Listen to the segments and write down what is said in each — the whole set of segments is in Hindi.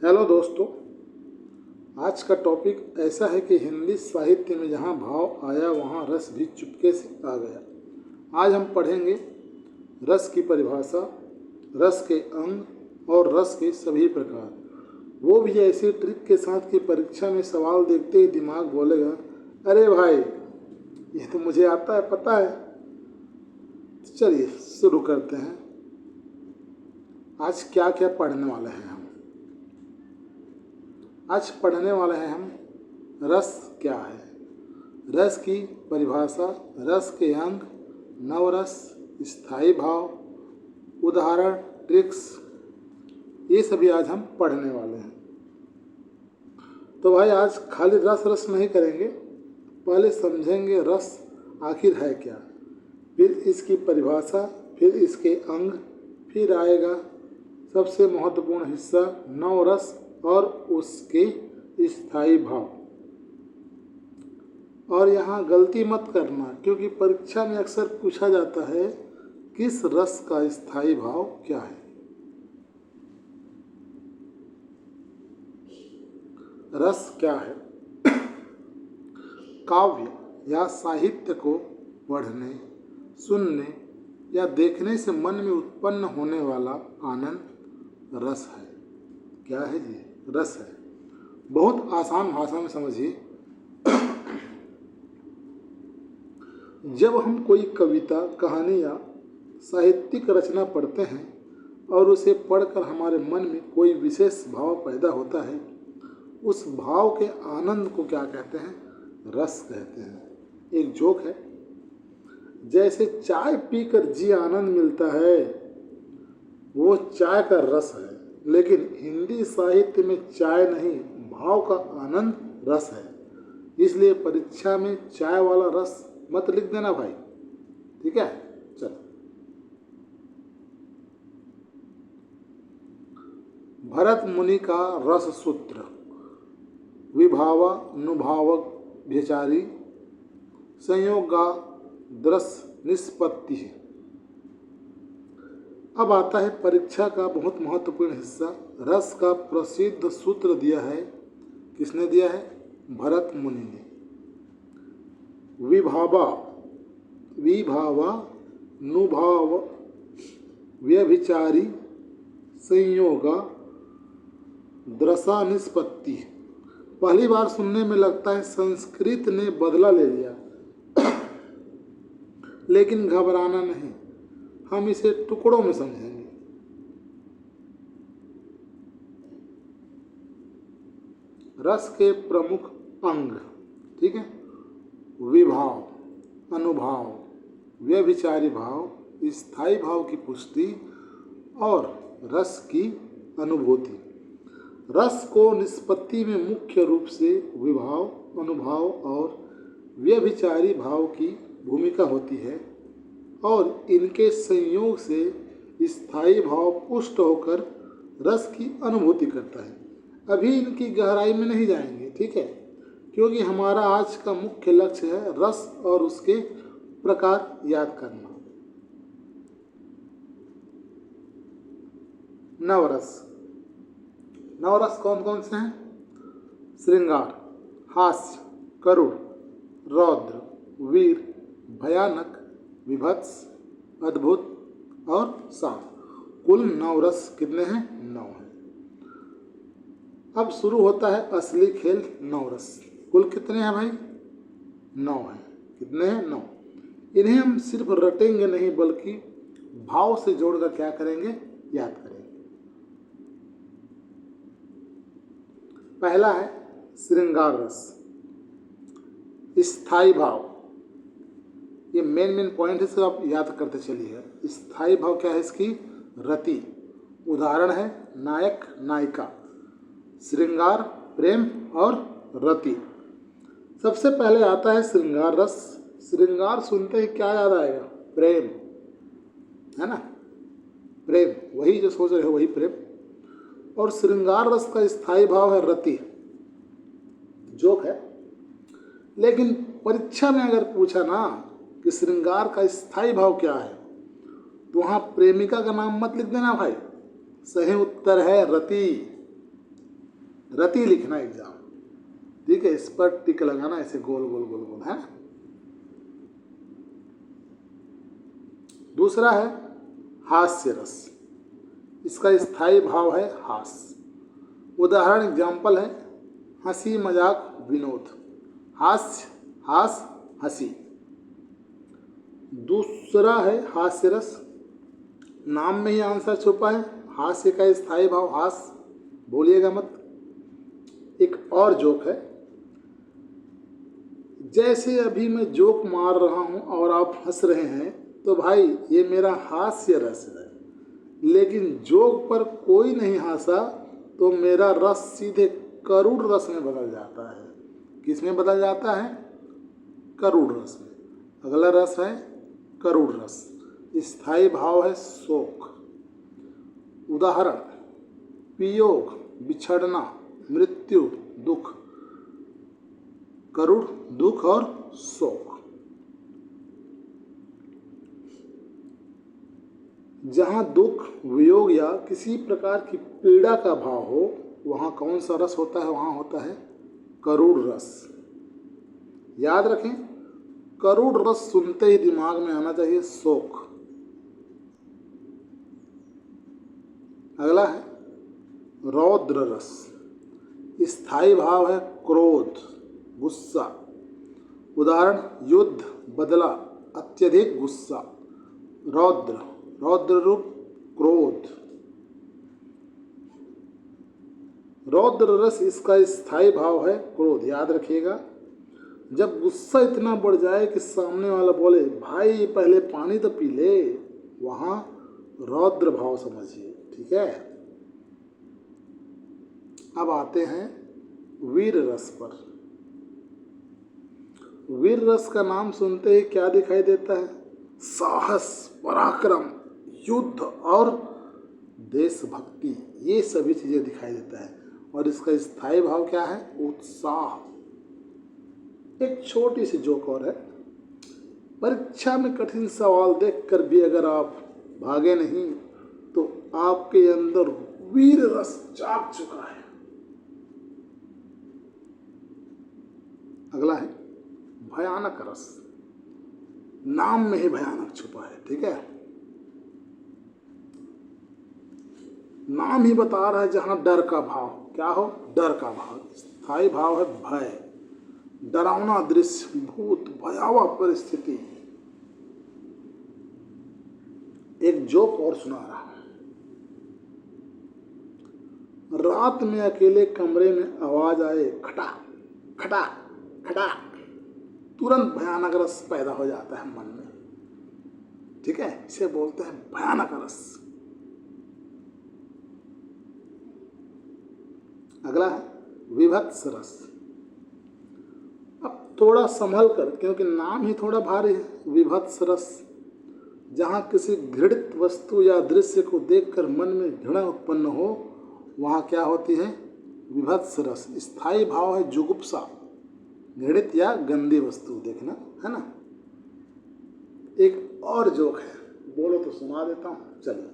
हेलो दोस्तों, आज का टॉपिक ऐसा है कि हिंदी साहित्य में जहाँ भाव आया वहाँ रस भी चुपके से आ गया। आज हम पढ़ेंगे रस की परिभाषा, रस के अंग और रस के सभी प्रकार, वो भी ऐसी ट्रिक के साथ कि परीक्षा में सवाल देखते ही दिमाग बोलेगा, अरे भाई ये तो मुझे आता है, पता है। तो चलिए शुरू करते हैं। आज क्या क्या पढ़ने वाले हैं हम? आज पढ़ने वाले हैं हम रस क्या है, रस की परिभाषा, रस के अंग, नवरस, स्थायी भाव, उदाहरण, ट्रिक्स, ये सभी आज हम पढ़ने वाले हैं। तो भाई आज खाली रस रस नहीं करेंगे, पहले समझेंगे रस आखिर है क्या, फिर इसकी परिभाषा, फिर इसके अंग, फिर आएगा सबसे महत्वपूर्ण हिस्सा नवरस और उसके स्थायी भाव। और यहाँ गलती मत करना, क्योंकि परीक्षा में अक्सर पूछा जाता है किस रस का स्थायी भाव क्या है। रस क्या है? काव्य या साहित्य को पढ़ने, सुनने या देखने से मन में उत्पन्न होने वाला आनंद रस है। क्या है जी? रस है। बहुत आसान भाषा में समझिए। जब हम कोई कविता, कहानी या साहित्यिक रचना पढ़ते हैं और उसे पढ़कर हमारे मन में कोई विशेष भाव पैदा होता है, उस भाव के आनंद को क्या कहते हैं? रस कहते हैं। एक जोक है, जैसे चाय पीकर जी आनंद मिलता है, वो चाय का रस है। लेकिन हिंदी साहित्य में चाय नहीं, भाव का आनंद रस है। इसलिए परीक्षा में चाय वाला रस मत लिख देना भाई, ठीक है? चलो, भरत मुनि का रस सूत्र, विभावानुभावक व्यचारी संयोगा द्रस निष्पत्ति है। अब आता है परीक्षा का बहुत महत्वपूर्ण हिस्सा। रस का प्रसिद्ध सूत्र दिया है, किसने दिया है? भरत मुनि ने। विभावानुभाव व्यभिचारी संयोगा द्रसा निष्पत्ति। पहली बार सुनने में लगता है संस्कृत ने बदला ले लिया, लेकिन घबराना नहीं, हम इसे टुकड़ों में समझेंगे। रस के प्रमुख अंग, ठीक है? विभाव, अनुभाव, व्यभिचारी भाव, स्थायी भाव की पुष्टि और रस की अनुभूति। रस को निष्पत्ति में मुख्य रूप से विभाव, अनुभाव और व्यभिचारी भाव की भूमिका होती है और इनके संयोग से स्थायी भाव पुष्ट होकर रस की अनुभूति करता है। अभी इनकी गहराई में नहीं जाएंगे, ठीक है? क्योंकि हमारा आज का मुख्य लक्ष्य है रस और उसके प्रकार याद करना। नवरस। नवरस कौन कौन से हैं? श्रृंगार, हास्य, करुण, रौद्र, वीर, भयानक, विभत्स, अद्भुत और शांत। कुल 9 रस कितने हैं? 9 हैं। अब शुरू होता है असली खेल, 9 रस। कुल कितने हैं भाई? 9 हैं। कितने हैं? 9। इन्हें हम सिर्फ रटेंगे नहीं, बल्कि भाव से जोड़कर क्या करेंगे? याद करेंगे। पहला है श्रृंगार रस, स्थायी भाव। ये मेन पॉइंट है, आप याद करते चलिए। स्थायी भाव क्या है इसकी? रति। उदाहरण है नायक, नायिका, श्रृंगार, प्रेम और रति। सबसे पहले आता है श्रृंगार रस। श्रृंगार सुनते ही क्या याद आएगा? प्रेम, है ना? प्रेम, वही जो सोच रहे हो वही प्रेम। और श्रृंगार रस का स्थायी भाव है रति। जोक है, लेकिन परीक्षा में अगर पूछा ना कि श्रृंगार का स्थायी भाव क्या है, तो वहाँ प्रेमिका का नाम मत लिख देना भाई। सही उत्तर है रति। रति लिखना एग्जाम, ठीक है, इस पर टिक लगाना ऐसे गोल गोल गोल गोल, है। दूसरा है हास्य रस, इसका स्थायी भाव है हास्य। उदाहरण एग्जाम्पल है हंसी मजाक विनोद, हास्य हास हंसी। दूसरा है हास्य रस, नाम में ही आंसर छुपा है, हास्य का स्थायी भाव हास, भूलिएगा मत। एक और जोक है, जैसे अभी मैं जोक मार रहा हूं और आप हंस रहे हैं तो भाई ये मेरा हास्य रस है, लेकिन जोक पर कोई नहीं हंसा तो मेरा रस सीधे करुण रस में बदल जाता है। किस में बदल जाता है? करुण रस में। अगला रस है करुण रस, स्थायी भाव है शोक। उदाहरण वियोग बिछड़ना मृत्यु दुख, करुण दुख और शोक। जहाँ दुख वियोग या किसी प्रकार की पीड़ा का भाव हो वहाँ कौन सा रस होता है? वहाँ होता है करुण रस। याद रखें, करुण रस सुनते ही दिमाग में आना चाहिए शोक। अगला है रौद्र रस, स्थायी भाव है क्रोध गुस्सा। उदाहरण युद्ध बदला अत्यधिक गुस्सा, रौद्र रौद्र रूप क्रोध। रौद्र रस इसका स्थायी भाव है क्रोध। याद रखिएगा, जब गुस्सा इतना बढ़ जाए कि सामने वाला बोले भाई पहले पानी तो पी ले, वहाँ रौद्र भाव समझिए, ठीक है। अब आते हैं वीर रस पर। वीर रस का नाम सुनते ही क्या दिखाई देता है? साहस पराक्रम युद्ध और देशभक्ति, ये सभी चीजें दिखाई देता है। और इसका स्थायी भाव क्या है? उत्साह। एक छोटी सी जोक और है, परीक्षा में कठिन सवाल देखकर भी अगर आप भागे नहीं तो आपके अंदर वीर रस जाग चुका है। अगला है भयानक रस, नाम में ही भयानक छुपा है, ठीक है। नाम ही बता रहा है जहां डर का भाव, क्या हो? डर का भाव। स्थायी भाव है भय, डरावना दृश्य भूत भयावह परिस्थिति। एक जोक और सुना रहा हूं। रात में अकेले कमरे में आवाज आए खटा खटा खटा, तुरंत भयानक रस पैदा हो जाता है मन में, ठीक है। इसे बोलते हैं भयानक रस। अगला है विभत्स रस। अब थोड़ा संभल कर, क्योंकि नाम ही थोड़ा भारी है। विभत्स रस, जहाँ किसी घृणित वस्तु या दृश्य को देखकर मन में घृणा उत्पन्न हो, वहाँ क्या होती है? विभत्स रस। स्थायी भाव है जुगुप्सा, घृणित या गंदी वस्तु देखना, है ना। एक और जोक है, बोलो तो सुना देता हूँ। चलिए,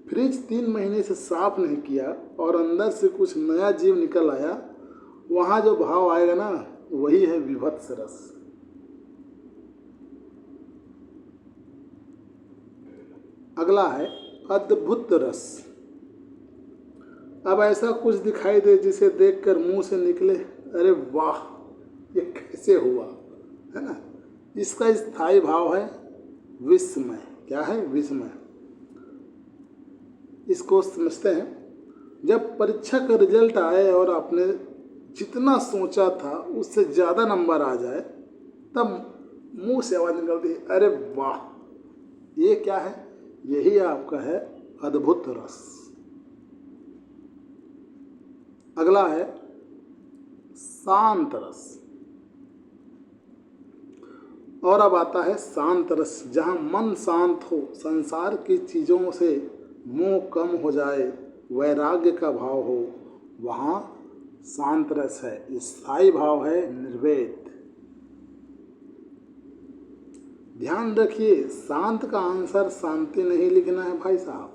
फ्रिज 3 महीने से साफ नहीं किया और अंदर से कुछ नया जीव निकल आया, वहाँ जो भाव आएगा ना, वही है विभत्स रस। अगला है अद्भुत रस। अब ऐसा कुछ दिखाई दे जिसे देखकर मुंह से निकले अरे वाह ये कैसे हुआ, है ना। इसका स्थायी भाव है विस्मय। क्या है? विस्मय। इसको समझते हैं, जब परीक्षा का रिजल्ट आए और आपने जितना सोचा था उससे ज़्यादा नंबर आ जाए, तब मुंह से आवाज़ निकलती है अरे वाह। ये क्या है? यही आपका है अद्भुत रस। अगला है शांत रस। और अब आता है शांत रस, जहाँ मन शांत हो, संसार की चीज़ों से मोह कम हो जाए, वैराग्य का भाव हो, वहाँ शांत रस है। स्थायी भाव है निर्वेद। ध्यान रखिए, शांत का आंसर शांति नहीं लिखना है भाई साहब,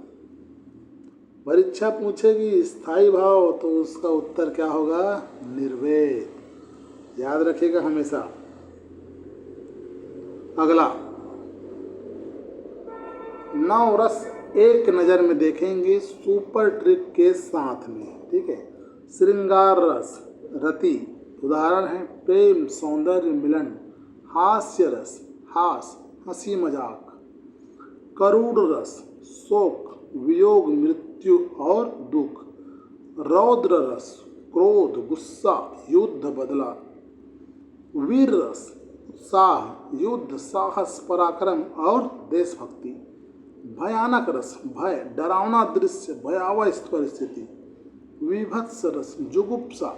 परीक्षा पूछेगी स्थाई भाव तो उसका उत्तर क्या होगा? निर्वेद। याद रखिएगा हमेशा। अगला 9 रस एक नज़र में देखेंगे सुपर ट्रिक के साथ में। ठीक है। श्रृंगार रस रति, उदाहरण है प्रेम, सौंदर्य, मिलन। हास्य रस हास, हंसी मजाक। करुण रस शोक, वियोग, मृत्यु और दुख। रौद्र रस क्रोध, गुस्सा, युद्ध, बदला। वीर रस उत्साह, युद्ध, साहस, पराक्रम और देशभक्ति। भयानक रस भय, डरावना दृश्य, भयावह परिस्थिति। विभत्स रस जुगुप्सा,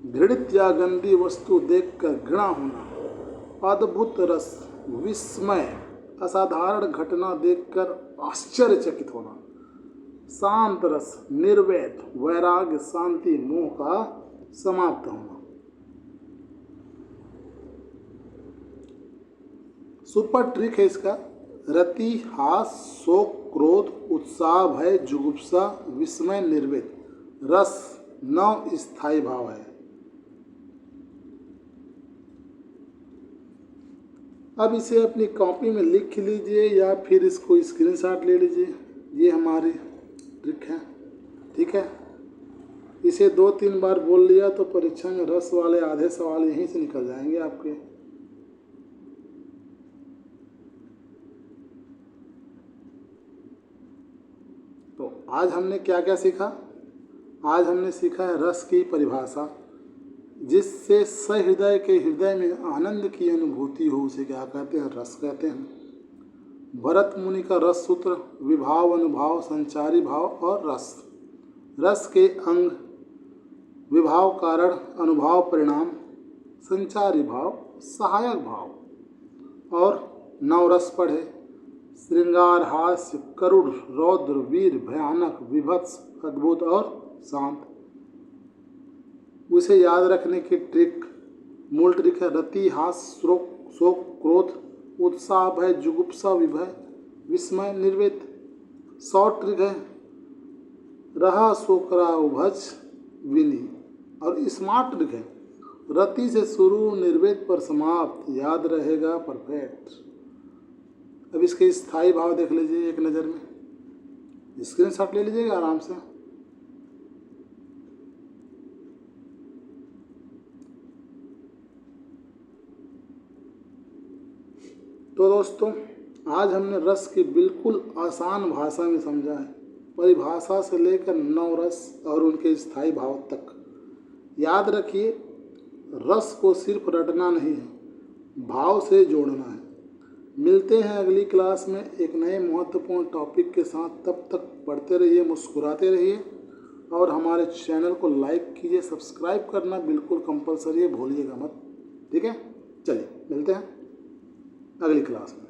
घृणित या गंदी वस्तु देखकर घृणा होना। अद्भुत रस विस्मय, असाधारण घटना देखकर आश्चर्यचकित होना। शांत रस निर्वेद, वैराग्य, शांति, मोह का समाप्त होना। सुपर ट्रिक है इसका। रति हास, शोक, क्रोध, उत्साह, भय, जुगुप्सा, विस्मय, निर्वेद। रस 9 स्थायी भाव है। अब इसे अपनी कॉपी में लिख लीजिए या फिर इसको स्क्रीनशॉट ले लीजिए। ये हमारी ट्रिक है। ठीक है। इसे 2-3 बार बोल लिया तो परीक्षा में रस वाले आधे सवाल यहीं से निकल जाएंगे आपके। तो आज हमने क्या क्या सीखा? आज हमने सीखा है रस की परिभाषा। जिससे सहृदय के हृदय में आनंद की अनुभूति हो उसे क्या कहते हैं? रस कहते हैं। भरत मुनि का रस सूत्र विभाव, अनुभाव, संचारी भाव और रस। रस के अंग विभाव कारण, अनुभाव परिणाम, संचारी भाव सहायक भाव। और 9 रस पढ़े। श्रृंगार, हास्य, करुण, रौद्र, वीर, भयानक, विभत्स, अद्भुत और शांत। उसे याद रखने की ट्रिक, मूल ट्रिक है रति हास, शोक, क्रोध, उत्साह, भय, जुगुप्सा, विभय, विस्मय, निर्वेद। शॉर्ट ट्रिक है रहा शोकरा उभज विनी। और स्मार्ट ट्रिक है रति से शुरू, निर्वेद पर समाप्त। याद रहेगा परफेक्ट। अब इसके स्थायी भाव देख लीजिए एक नज़र में। स्क्रीनशॉट ले लीजिएगा आराम से। तो दोस्तों आज हमने रस की बिल्कुल आसान भाषा में समझा है, परिभाषा से लेकर 9 रस और उनके स्थायी भाव तक। याद रखिए रस को सिर्फ रटना नहीं है, भाव से जोड़ना है। मिलते हैं अगली क्लास में एक नए महत्वपूर्ण टॉपिक के साथ। तब तक पढ़ते रहिए, मुस्कुराते रहिए और हमारे चैनल को लाइक कीजिए। सब्सक्राइब करना बिल्कुल कंपलसरी है, भूलिएगा मत। ठीक है, चलिए मिलते हैं अगली क्लास में।